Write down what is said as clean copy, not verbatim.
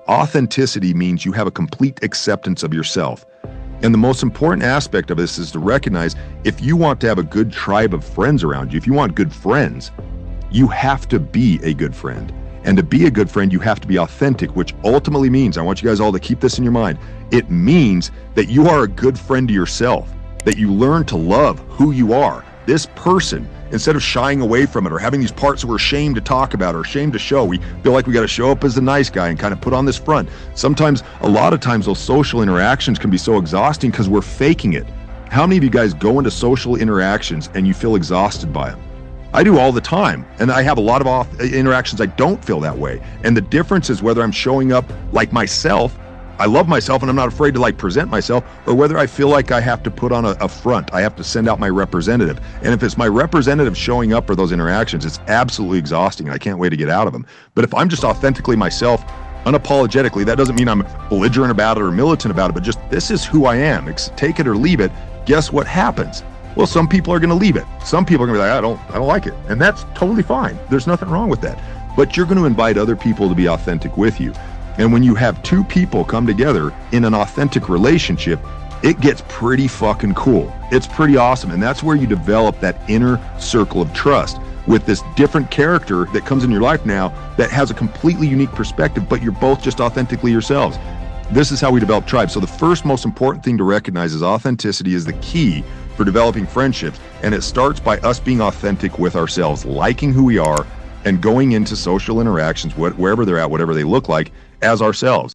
Authenticity means you have a complete acceptance of yourself. And the most important aspect of this is to recognize if you want to have a good tribe of friends around you, if you want good friends, you have to be a good friend. And to be a good friend, you have to be authentic, which ultimately means, I want you guys all to keep this in your mind, it means that you are a good friend to yourself, that you learn to love who you are. This person, instead of shying away from it or having these parts that we're ashamed to talk about or ashamed to show, we feel like we got to show up as the nice guy and kind of put on this front. Sometimes, a lot of times, those social interactions can be so exhausting because we're faking it. How many of you guys go into social interactions and you feel exhausted by them? I do all the time, and I have a lot of interactions I don't feel that way. And the difference is whether I'm showing up like myself, I love myself and I'm not afraid to like present myself, or whether I feel like I have to put on a front, I have to send out my representative. And if it's my representative showing up for those interactions, it's absolutely exhausting and I can't wait to get out of them. But if I'm just authentically myself, unapologetically, that doesn't mean I'm belligerent about it or militant about it, but just this is who I am. Take it or leave it. Guess what happens? Well, some people are going to leave it. Some people are going to be like, I don't like it. And that's totally fine. There's nothing wrong with that. But you're going to invite other people to be authentic with you. And when you have two people come together in an authentic relationship, it gets pretty fucking cool. It's pretty awesome. And that's where you develop that inner circle of trust with this different character that comes in your life now that has a completely unique perspective, but you're both just authentically yourselves. This is how we develop tribes. So the first most important thing to recognize is authenticity is the key for developing friendships. And it starts by us being authentic with ourselves, liking who we are, and going into social interactions, wherever they're at, whatever they look like, as ourselves.